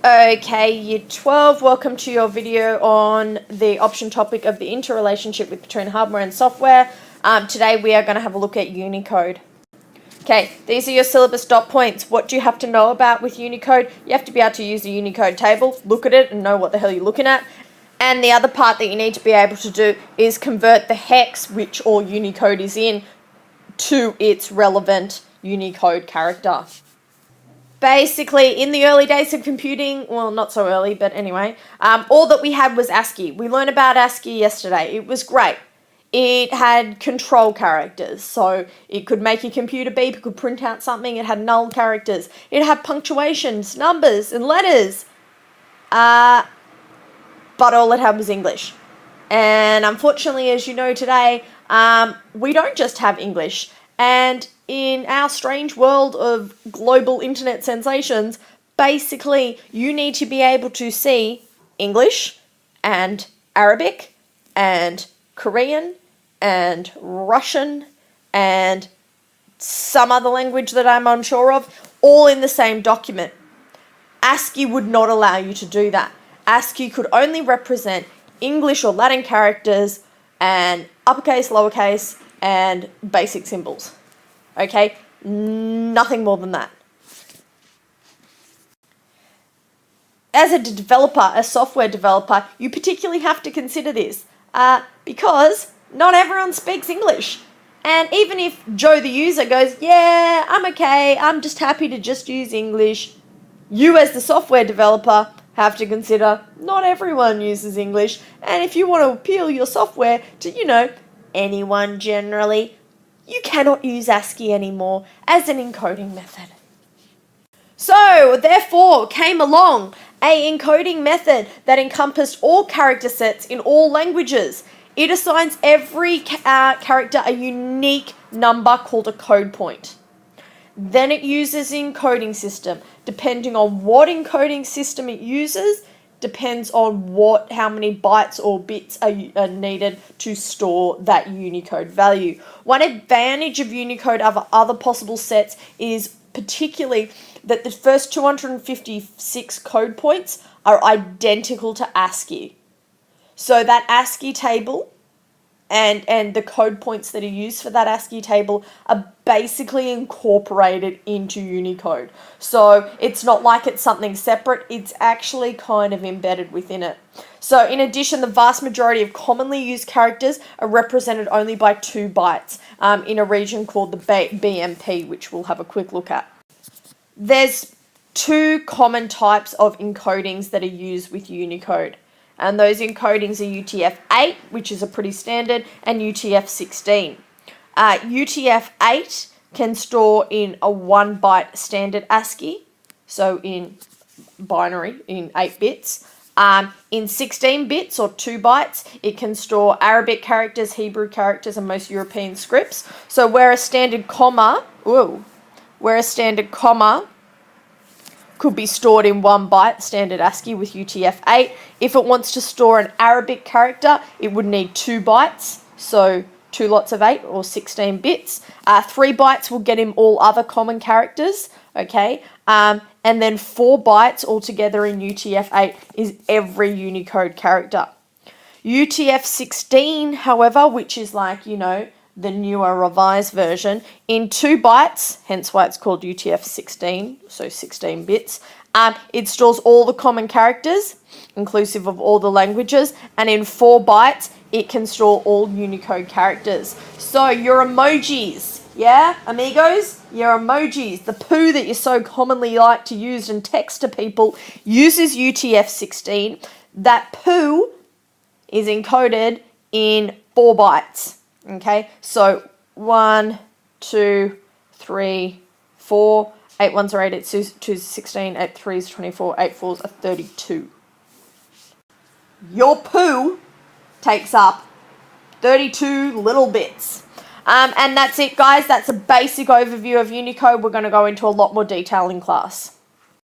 Okay, Year 12, welcome to your video on the option topic of the interrelationship between hardware and software. Today we are going to have a look at Unicode. Okay, these are your syllabus dot points. What do you have to know about with Unicode? You have to be able to use the Unicode table, look at it and know what the hell you're looking at. And the other part that you need to be able to do is convert the hex which all Unicode is in to its relevant Unicode character. Basically, in the early days of computing, well, not so early, but anyway, all that we had was ASCII. We learned about ASCII yesterday. It was great. It had control characters, so it could make your computer beep, it could print out something, it had null characters, it had punctuations, numbers, and letters. But all it had was English. And unfortunately, as you know today, we don't just have English. And in our strange world of global internet sensations, basically you need to be able to see English and Arabic and Korean and Russian and some other language that I'm unsure of, all in the same document. ASCII would not allow you to do that. ASCII could only represent English or Latin characters and uppercase, lowercase, and basic symbols. Okay? Nothing more than that. As a developer, a software developer, you particularly have to consider this because not everyone speaks English. And even if Joe the user goes, yeah, I'm okay, I'm just happy to just use English, you as the software developer have to consider not everyone uses English, and if you want to appeal your software to, anyone generally, you cannot use ASCII anymore as an encoding method. So, therefore, came along a encoding method that encompassed all character sets in all languages. It assigns every character a unique number called a code point. Then it uses an encoding system. Depending on what encoding system it uses, depends on how many bytes or bits are needed to store that Unicode value. One advantage of Unicode over other possible sets is particularly that the first 256 code points are identical to ASCII. So that ASCII table and the code points that are used for that ASCII table are basically incorporated into Unicode. So it's not like it's something separate, it's actually kind of embedded within it. So in addition, the vast majority of commonly used characters are represented only by 2 bytes in a region called the BMP, which we'll have a quick look at. There's 2 common types of encodings that are used with Unicode. And those encodings are UTF-8, which is a pretty standard, and UTF-16. UTF-8 can store in a 1-byte standard ASCII, so in binary, in 8 bits. In 16 bits or 2 bytes, it can store Arabic characters, Hebrew characters, and most European scripts. So where a standard comma could be stored in 1 byte, standard ASCII with UTF-8. If it wants to store an Arabic character, it would need 2 bytes, so 2 lots of 8 or 16 bits. 3 bytes will get him all other common characters, okay? And then 4 bytes altogether in UTF-8 is every Unicode character. UTF-16, however, which is like, the newer revised version, in 2 bytes, hence why it's called UTF-16, so 16 bits, it stores all the common characters, inclusive of all the languages, and in 4 bytes, it can store all Unicode characters. So your emojis, yeah, amigos, your emojis, the poo that you so commonly like to use and text to people, uses UTF-16. That poo is encoded in 4 bytes. Okay, so 1, 2, 3, 4, 8 ones are 8, 8 twos are 16, 8 threes are 24, 8 fours are 32. Your poo takes up 32 little bits. And that's it, guys. That's a basic overview of Unicode. We're going to go into a lot more detail in class.